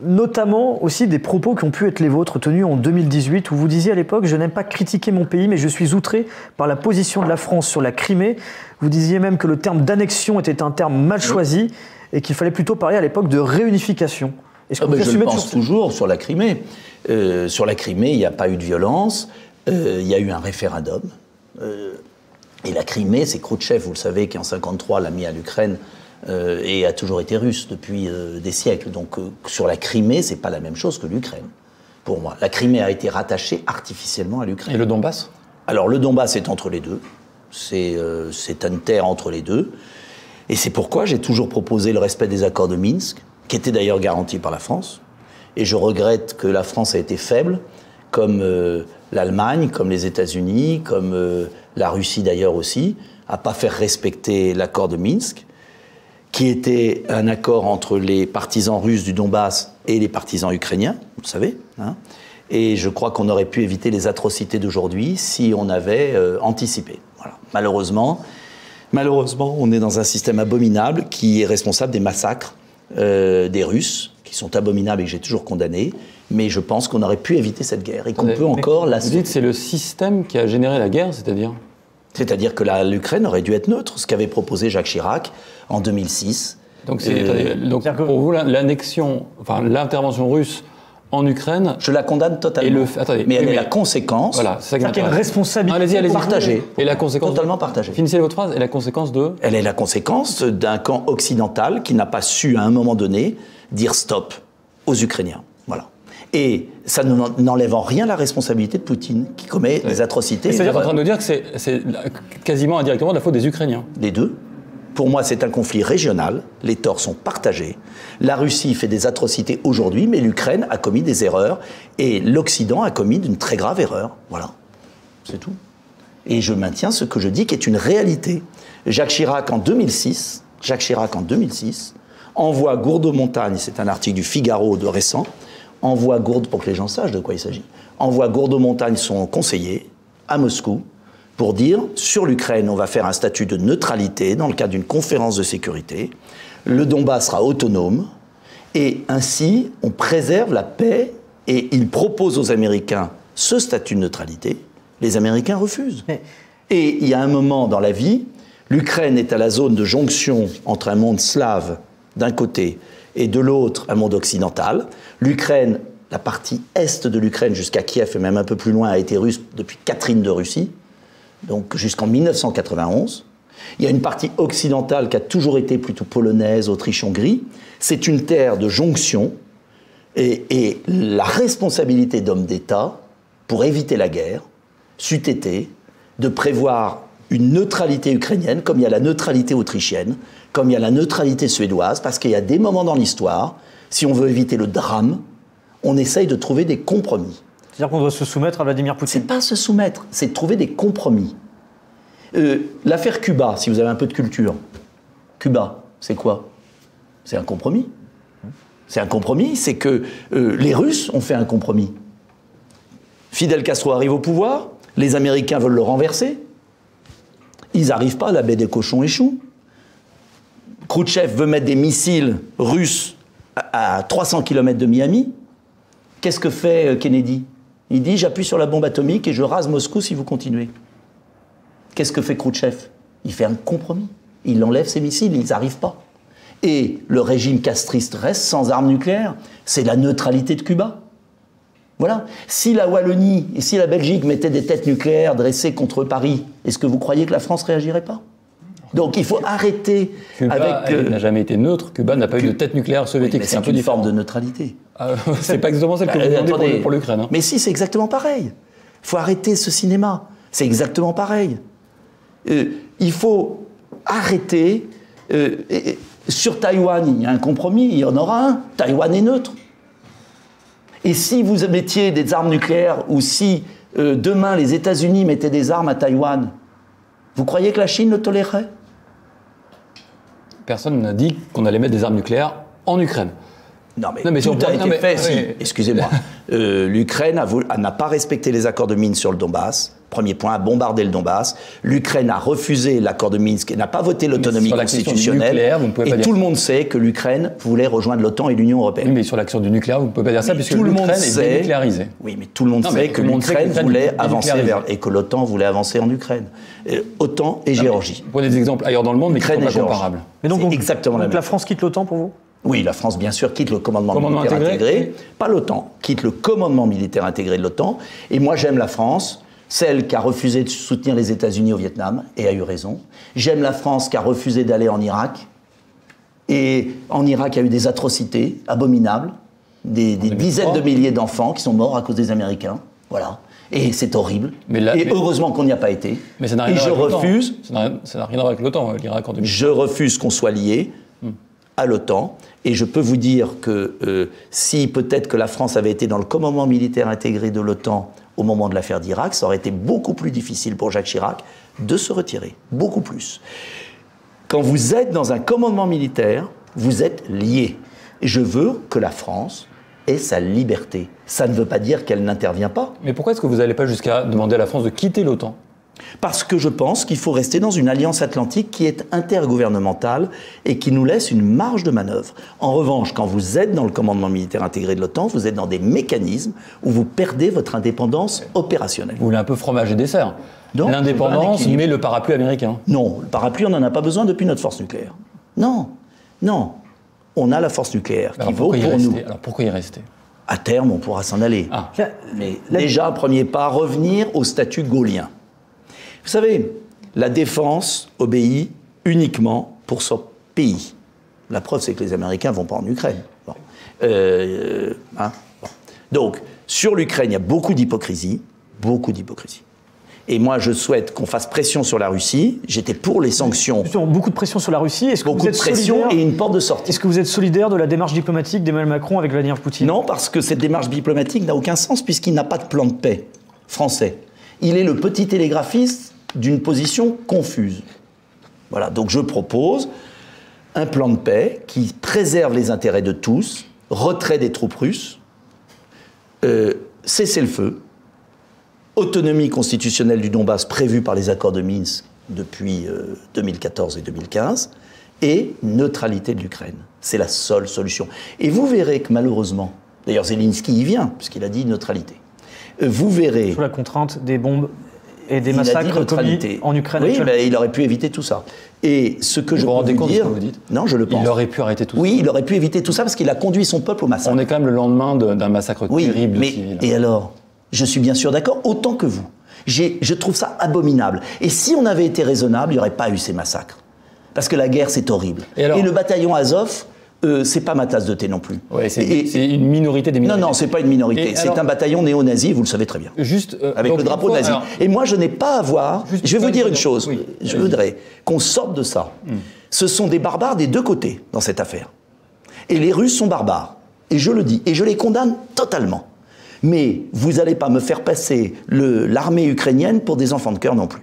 notamment aussi des propos qui ont pu être les vôtres tenus en 2018, où vous disiez à l'époque « Je n'aime pas critiquer mon pays, mais je suis outré par la position de la France sur la Crimée ». Vous disiez même que le terme d'annexion était un terme mal choisi et qu'il fallait plutôt parler à l'époque de réunification. Je le pense toujours sur la Crimée. Sur la Crimée, il n'y a pas eu de violence, il y a eu un référendum. Et la Crimée, c'est Khrouchtchev, vous le savez, qui en 1953 l'a mis à l'Ukraine et a toujours été russe depuis des siècles. Donc sur la Crimée, c'est pas la même chose que l'Ukraine, pour moi. La Crimée a été rattachée artificiellement à l'Ukraine. Et le Donbass? Alors le Donbass est entre les deux. C'est une terre entre les deux. Et c'est pourquoi j'ai toujours proposé le respect des accords de Minsk, qui étaient d'ailleurs garantis par la France. Et je regrette que la France a été faible, comme l'Allemagne, comme les États-Unis, comme la Russie d'ailleurs aussi, à pas faire respecter l'accord de Minsk, qui était un accord entre les partisans russes du Donbass et les partisans ukrainiens, vous le savez. Hein. Et je crois qu'on aurait pu éviter les atrocités d'aujourd'hui si on avait anticipé. Voilà. Malheureusement, on est dans un système abominable qui est responsable des massacres des Russes, qui sont abominables et que j'ai toujours condamnés. Mais je pense qu'on aurait pu éviter cette guerre et qu'on peut encore la... Vous dites que c'est le système qui a généré la guerre, c'est-à-dire? C'est-à-dire que l'Ukraine aurait dû être neutre, ce qu'avait proposé Jacques Chirac en 2006. Donc, pour vous, l'annexion, enfin l'intervention russe en Ukraine... Je la condamne totalement. Mais elle est la conséquence... Voilà, c'est ça qui m'intéresse. Une responsabilité partagée. Et la conséquence... Totalement partagée. Finissez votre phrase. Et la conséquence de... Elle est la conséquence d'un camp occidental qui n'a pas su, à un moment donné, dire stop aux Ukrainiens. Voilà. Et ça n'enlève en rien la responsabilité de Poutine, qui commet des atrocités. C'est-à-dire en train de nous dire que c'est quasiment indirectement de la faute des Ukrainiens. Les deux. Pour moi, c'est un conflit régional. Les torts sont partagés. La Russie fait des atrocités aujourd'hui, mais l'Ukraine a commis des erreurs. Et l'Occident a commis une très grave erreur. Voilà. C'est tout. Et je maintiens ce que je dis qui est une réalité. Jacques Chirac, en 2006, envoie Gourdeau-Montagne, c'est un article du Figaro de récent, pour que les gens sachent de quoi il s'agit, envoie Gourdeau-Montagne, son conseiller, à Moscou, pour dire, sur l'Ukraine, on va faire un statut de neutralité dans le cadre d'une conférence de sécurité, le Donbass sera autonome, et ainsi, on préserve la paix, et il propose aux Américains ce statut de neutralité. Les Américains refusent. Et il y a un moment dans la vie, l'Ukraine est à la zone de jonction entre un monde slave, d'un côté, et de l'autre, un monde occidental. L'Ukraine, la partie est de l'Ukraine jusqu'à Kiev, et même un peu plus loin, a été russe depuis Catherine de Russie, donc jusqu'en 1991. Il y a une partie occidentale qui a toujours été plutôt polonaise, Autriche-Hongrie. C'est une terre de jonction, et la responsabilité d'hommes d'État, pour éviter la guerre, c'eût été de prévoir une neutralité ukrainienne, comme il y a la neutralité autrichienne, comme il y a la neutralité suédoise, parce qu'il y a des moments dans l'histoire, si on veut éviter le drame, on essaye de trouver des compromis. C'est-à-dire qu'on doit se soumettre à Vladimir Poutine? C'est pas se soumettre, c'est de trouver des compromis. L'affaire Cuba, si vous avez un peu de culture, Cuba, c'est quoi? C'est un compromis. C'est un compromis, c'est que les Russes ont fait un compromis. Fidel Castro arrive au pouvoir, les Américains veulent le renverser, ils n'arrivent pas, la baie des cochons échoue. Khrouchtchev veut mettre des missiles russes à 300 km de Miami. Qu'est-ce que fait Kennedy? Il dit, j'appuie sur la bombe atomique et je rase Moscou si vous continuez. Qu'est-ce que fait Khrouchtchev? Il fait un compromis. Il enlève ses missiles, ils n'arrivent pas. Et le régime castriste reste sans armes nucléaires. C'est la neutralité de Cuba. Voilà. Si la Wallonie et si la Belgique mettaient des têtes nucléaires dressées contre Paris, est-ce que vous croyez que la France ne réagirait pas? Donc il faut arrêter Cuba avec... n'a jamais été neutre. Cuba n'a pas eu de tête nucléaire soviétique. Oui, c'est un peu une forme de neutralité. C'est pas exactement celle que vous demandez pour l'Ukraine. Hein. Mais si, c'est exactement pareil. Il faut arrêter ce cinéma. C'est exactement pareil. Il faut arrêter... sur Taïwan, il y a un compromis, il y en aura un. Taïwan est neutre. Et si vous mettiez des armes nucléaires, ou si demain les États-Unis mettaient des armes à Taïwan, vous croyez que la Chine le tolérerait? Personne n'a dit qu'on allait mettre des armes nucléaires en Ukraine. Non, mais tout a été fait. Si, excusez-moi. L'Ukraine n'a pas respecté les accords de Minsk sur le Donbass. Premier point, a bombardé le Donbass. L'Ukraine a refusé l'accord de Minsk et n'a pas voté l'autonomie constitutionnelle. Et tout le monde sait que l'Ukraine voulait rejoindre l'OTAN et l'Union européenne. Oui, mais sur l'action du nucléaire, vous ne pouvez pas dire ça puisque l'Ukraine est dénucléarisée. Oui, mais tout le monde sait que l'Ukraine voulait avancer et que l'OTAN voulait avancer en Ukraine. OTAN et Géorgie. Prenez des exemples ailleurs dans le monde, mais qui sont pas comparables. Mais donc exactement la France quitte l'OTAN pour vous? Oui, la France, bien sûr, quitte le commandement militaire intégré. Pas l'OTAN, quitte le commandement militaire intégré de l'OTAN. Et moi, j'aime la France, celle qui a refusé de soutenir les États-Unis au Vietnam, et a eu raison. J'aime la France qui a refusé d'aller en Irak. Et en Irak, il y a eu des atrocités abominables, des dizaines de milliers d'enfants qui sont morts à cause des Américains. Voilà. Et c'est horrible. Heureusement qu'on n'y a pas été. Mais ça n'a rien à voir avec l'OTAN. Ça n'a rien à voir avec l'OTAN, l'Irak en 2000. Je refuse qu'on soit lié à l'OTAN. Et je peux vous dire que si peut-être que la France avait été dans le commandement militaire intégré de l'OTAN au moment de l'affaire d'Irak, ça aurait été beaucoup plus difficile pour Jacques Chirac de se retirer. Beaucoup plus. Quand vous êtes dans un commandement militaire, vous êtes lié. Et je veux que la France ait sa liberté. Ça ne veut pas dire qu'elle n'intervient pas. Mais pourquoi est-ce que vous n'allez pas jusqu'à demander à la France de quitter l'OTAN ? Parce que je pense qu'il faut rester dans une alliance atlantique qui est intergouvernementale et qui nous laisse une marge de manœuvre. En revanche, quand vous êtes dans le commandement militaire intégré de l'OTAN, vous êtes dans des mécanismes où vous perdez votre indépendance opérationnelle. Vous voulez un peu fromage et dessert. L'indépendance, mais le parapluie américain. Non, le parapluie, on n'en a pas besoin depuis notre force nucléaire. Non, non. On a la force nucléaire qui vaut pour nous. Alors pourquoi y rester? À terme, on pourra s'en aller. Mais déjà, premier pas, revenir au statut gaulien. Vous savez, la défense obéit uniquement pour son pays. La preuve, c'est que les Américains ne vont pas en Ukraine. Bon. Donc, sur l'Ukraine, il y a beaucoup d'hypocrisie. Beaucoup d'hypocrisie. Et moi, je souhaite qu'on fasse pression sur la Russie. J'étais pour les sanctions. Justement, beaucoup de pression sur la Russie. Est-ce que beaucoup de pression et une porte de sortie. Est-ce que vous êtes solidaire de la démarche diplomatique d'Emmanuel Macron avec Vladimir Poutine? Non, parce que cette démarche diplomatique n'a aucun sens puisqu'il n'a pas de plan de paix français. Il est le petit télégraphiste d'une position confuse. Voilà, donc je propose un plan de paix qui préserve les intérêts de tous, retrait des troupes russes, cessez-le-feu, autonomie constitutionnelle du Donbass prévue par les accords de Minsk depuis 2014 et 2015, et neutralité de l'Ukraine. C'est la seule solution. Et vous verrez que malheureusement, d'ailleurs Zelensky y vient, puisqu'il a dit neutralité, vous verrez... Sous la contrainte des bombes et des massacres commis en Ukraine. Oui, mais il aurait pu éviter tout ça. Et ce que je peux vous dire... Vous dites non, je le pense. Il aurait pu arrêter tout ça. Oui, il aurait pu éviter tout ça parce qu'il a conduit son peuple au massacre. On est quand même le lendemain d'un massacre terrible de civils. Et alors, je suis bien sûr d'accord, autant que vous. Je trouve ça abominable. Et si on avait été raisonnable, il n'y aurait pas eu ces massacres. Parce que la guerre, c'est horrible. Et le bataillon Azov... c'est pas ma tasse de thé non plus. Ouais, c'est une minorité des minorités. Non, c'est pas une minorité. C'est un bataillon néo-nazi, vous le savez très bien. Juste avec le drapeau nazi. Alors, et moi, je n'ai pas à voir. Je vais vous dire une chose. Oui, je voudrais qu'on sorte de ça. Ce sont des barbares des deux côtés dans cette affaire. Et les Russes sont barbares. Et je le dis. Et je les condamne totalement. Mais vous n'allez pas me faire passer l'armée ukrainienne pour des enfants de cœur non plus.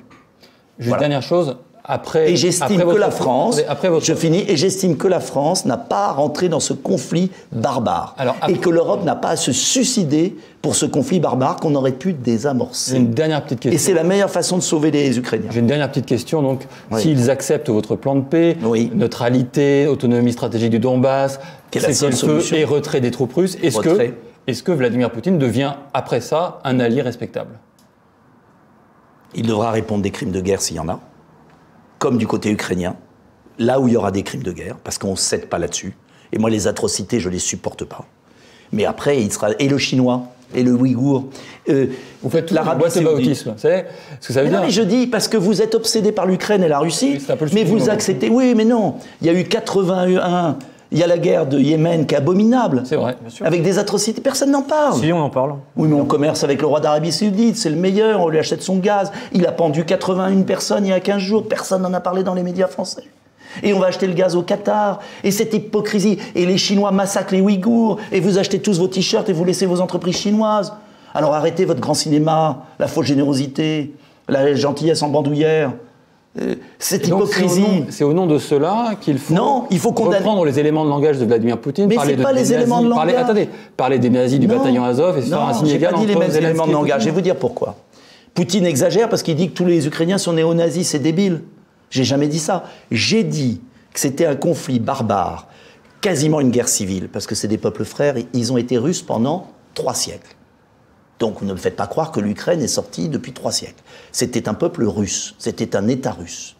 Juste dernière chose. Et j'estime que la France, je finis, et j'estime que la France n'a pas à rentrer dans ce conflit barbare. Et que l'Europe n'a pas à se suicider pour ce conflit barbare qu'on aurait pu désamorcer. Une dernière petite question. Et c'est la meilleure façon de sauver les Ukrainiens. J'ai une dernière petite question. Donc, s'ils acceptent votre plan de paix, neutralité, autonomie stratégique du Donbass, cessez-le-feu et retrait des troupes russes, est-ce que Vladimir Poutine devient, après ça, un allié respectable? Il devra répondre des crimes de guerre s'il y en a. Comme du côté ukrainien, là où il y aura des crimes de guerre, parce qu'on ne cède pas là-dessus. Et moi, les atrocités, je ne les supporte pas. Mais après, il sera... Et le chinois, et le ouïghour... vous faites tout le whataboutisme, c'est ce que ça veut dire. Non, mais je dis, parce que vous êtes obsédés par l'Ukraine et la Russie, mais vous acceptez... Oui, mais non. Il y a eu 81... Il y a la guerre de Yémen qui est abominable. C'est vrai, bien sûr. Avec des atrocités, personne n'en parle. Si, on en parle. Oui, mais on commerce avec le roi d'Arabie Saoudite, c'est le meilleur, on lui achète son gaz. Il a pendu 81 personnes il y a 15 jours, personne n'en a parlé dans les médias français. Et on va acheter le gaz au Qatar. Et cette hypocrisie. Et les Chinois massacrent les Ouïghours. Et vous achetez tous vos t-shirts et vous laissez vos entreprises chinoises. Alors arrêtez votre grand cinéma, la fausse générosité, la gentillesse en bandoulière. Cette hypocrisie. C'est au nom de cela qu'il faut, condamner. Reprendre les éléments de langage de Vladimir Poutine. Mais c'est pas les éléments de langage. Parler des nazis du bataillon Azov et se faire un signe égal entre les mêmes éléments de langage. Je vais vous dire pourquoi. Poutine exagère parce qu'il dit que tous les Ukrainiens sont néo-nazis, c'est débile. J'ai jamais dit ça. J'ai dit que c'était un conflit barbare, quasiment une guerre civile, parce que c'est des peuples frères, ils ont été russes pendant 3 siècles. Donc ne me faites pas croire que l'Ukraine est sortie depuis 3 siècles. C'était un peuple russe, c'était un État russe,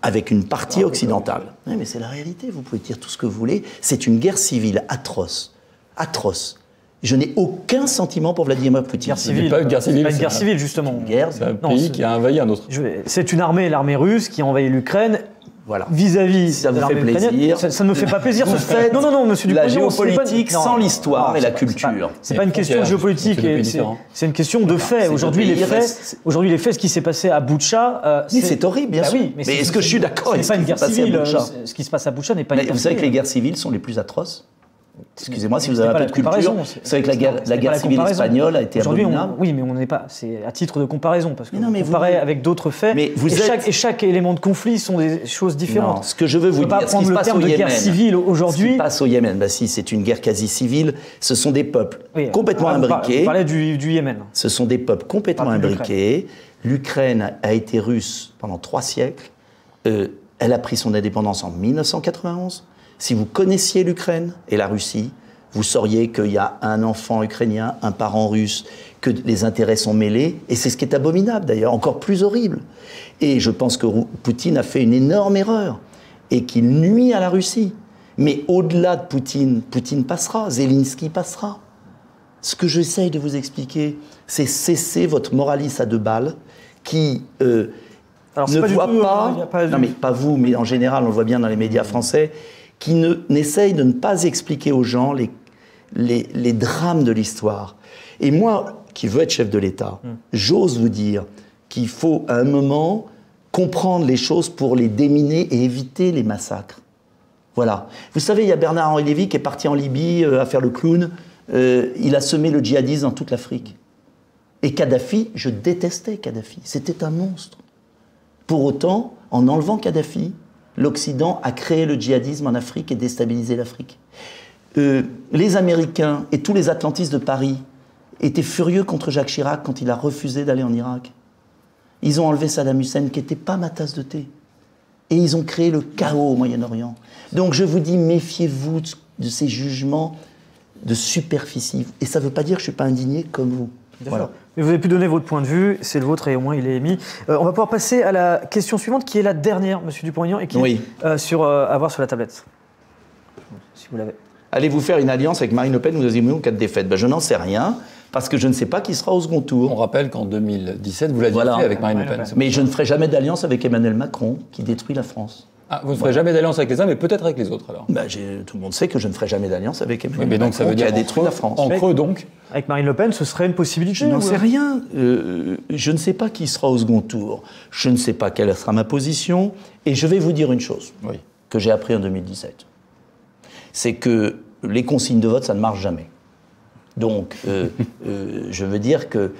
avec une partie occidentale. Oui, mais c'est la réalité, vous pouvez dire tout ce que vous voulez. C'est une guerre civile atroce, atroce. Je n'ai aucun sentiment pour Vladimir Poutine. Guerre civile, pas une guerre civile, c'est pas une guerre civile, justement. C'est un pays qui a envahi un autre. C'est une armée, l'armée russe, qui a envahi l'Ukraine. Voilà. Vis-à-vis ça vous fait plaisir. Ça ne me fait pas plaisir. Non, monsieur Dupont, la géopolitique sans l'histoire et la culture. C'est pas une question de géopolitique, c'est une question de faits. Aujourd'hui, les faits, ce qui s'est passé à Boutcha. Mais c'est horrible, bien sûr. Mais est-ce que je suis d'accord avec ce qui s'est passé à Boutcha? Ce qui se passe à Boutcha n'est pas une guerre civile. Vous savez que les guerres civiles sont les plus atroces? Excusez-moi si vous avez un peu de culture. Vous savez que la guerre civile espagnole a été abominable. Oui, mais on n'est pas. C'est à titre de comparaison parce que comparer avec d'autres faits. Et chaque élément de conflit sont des choses différentes. Non, ce que je veux vous dire, ce qui se passe au Yémen, guerre civile aujourd'hui. Ce qui se passe au Yémen, si c'est une guerre quasi civile, ce sont des peuples complètement imbriqués. On parlait du Yémen. Ce sont des peuples complètement imbriqués. L'Ukraine a été russe pendant 3 siècles. Elle a pris son indépendance en 1991. Si vous connaissiez l'Ukraine et la Russie, vous sauriez qu'il y a un enfant ukrainien, un parent russe, que les intérêts sont mêlés, et c'est ce qui est abominable d'ailleurs, encore plus horrible. Et je pense que Poutine a fait une énorme erreur, et qu'il nuit à la Russie. Mais au-delà de Poutine, Poutine passera, Zelensky passera. Ce que j'essaye de vous expliquer, c'est cesser votre moraliste à 2 balles, qui ne voit pas, non mais pas vous, mais en général, on le voit bien dans les médias français, qui n'essaye de ne pas expliquer aux gens les drames de l'histoire. Et moi, qui veux être chef de l'État, j'ose vous dire qu'il faut à un moment comprendre les choses pour les déminer et éviter les massacres. Voilà. Vous savez, il y a Bernard-Henri Lévy qui est parti en Libye à faire le clown. Il a semé le djihadisme dans toute l'Afrique. Et Kadhafi, je détestais Kadhafi. C'était un monstre. Pour autant, en enlevant Kadhafi, l'Occident a créé le djihadisme en Afrique et déstabilisé l'Afrique. Les Américains et tous les atlantistes de Paris étaient furieux contre Jacques Chirac quand il a refusé d'aller en Irak. Ils ont enlevé Saddam Hussein, qui n'était pas ma tasse de thé. Et ils ont créé le chaos au Moyen-Orient. Donc je vous dis, méfiez-vous de ces jugements de superficie. Et ça ne veut pas dire que je ne suis pas indigné comme vous. Voilà. Mais vous avez pu donner votre point de vue, c'est le vôtre et au moins il est émis. On va pouvoir passer à la question suivante, qui est la dernière, Monsieur Dupont-Aignan, et qui est à voir sur la tablette. Si vous l'avez. Allez-vous faire une alliance avec Marine Le Pen ou Zemmour en cas de défaite? Je n'en sais rien, parce que je ne sais pas qui sera au second tour. On rappelle qu'en 2017, vous l'aviez fait avec Marine Le Pen. Mais je ne ferai jamais d'alliance avec Emmanuel Macron, qui détruit la France. Ah, vous ne ferez jamais d'alliance avec les uns, mais peut-être avec les autres alors. Tout le monde sait que je ne ferai jamais d'alliance avec Emmanuel mais donc, Macron, ça veut dire qui a détruit la France. En creux donc. Avec Marine Le Pen, ce serait une possibilité? Je n'en sais rien. Je ne sais pas qui sera au second tour. Je ne sais pas quelle sera ma position. Et je vais vous dire une chose que j'ai appris en 2017. C'est que les consignes de vote, ça ne marche jamais. Donc, je veux dire que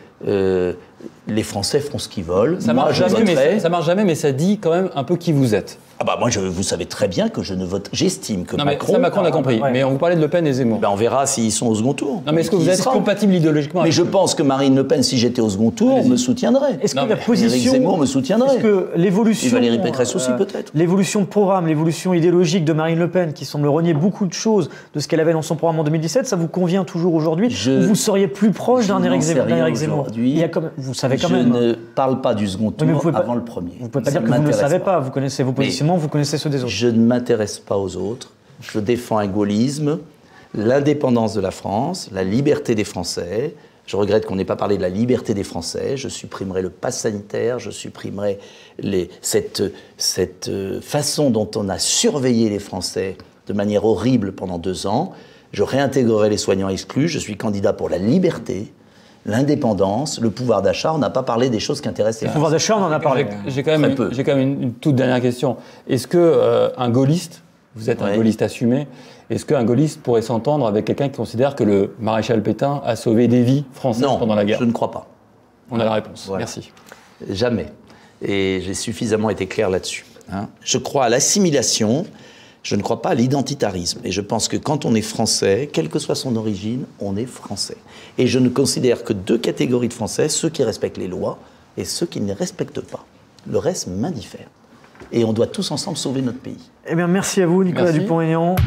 les Français feront ce qu'ils veulent. Ça marche jamais, mais ça dit quand même un peu qui vous êtes. Ah bah moi, vous savez très bien que je ne vote. J'estime que Macron. Ça, Macron l'a compris. Mais on vous parlait de Le Pen et Zemmour. On verra s'ils sont au second tour. Non, mais est-ce que vous êtes compatible idéologiquement? Mais je pense que Marine Le Pen, si j'étais au second tour, me soutiendrait. Est-ce que la position, Éric Zemmour me soutiendrait. Est-ce que l'évolution, et Valérie Pécresse aussi peut-être. L'évolution de programme, l'évolution idéologique de Marine Le Pen, qui semble renier beaucoup de choses de ce qu'elle avait dans son programme en 2017, ça vous convient toujours aujourd'hui? Ou vous seriez plus proche d'un Éric Zemmour? Vous savez quand même. Je ne parle pas du second tour avant le premier. Vous ne pouvez pas dire que vous ne le savez pas. Vous connaissez vos positionnements, vous connaissez ceux des autres. Je ne m'intéresse pas aux autres. Je défends un gaullisme, l'indépendance de la France, la liberté des Français. Je regrette qu'on n'ait pas parlé de la liberté des Français. Je supprimerai le pass sanitaire, je supprimerai cette façon dont on a surveillé les Français de manière horrible pendant 2 ans. Je réintégrerai les soignants exclus. Je suis candidat pour la liberté, l'indépendance, le pouvoir d'achat. On n'a pas parlé des choses qui intéressent les Français. Le pouvoir d'achat, on en a parlé. J'ai quand même une toute dernière question. Est-ce qu'un gaulliste, vous êtes un gaulliste assumé, est-ce qu'un gaulliste pourrait s'entendre avec quelqu'un qui considère que le maréchal Pétain a sauvé des vies françaises pendant la guerre? Non, je ne crois pas. On a la réponse. Voilà. Merci. Jamais. Et j'ai suffisamment été clair là-dessus. Je crois à l'assimilation. Je ne crois pas à l'identitarisme. Et je pense que quand on est français, quelle que soit son origine, on est français. Et je ne considère que 2 catégories de Français, ceux qui respectent les lois et ceux qui ne les respectent pas. Le reste m'indiffère. Et on doit tous ensemble sauver notre pays. Eh bien, merci à vous, Nicolas Dupont-Aignan.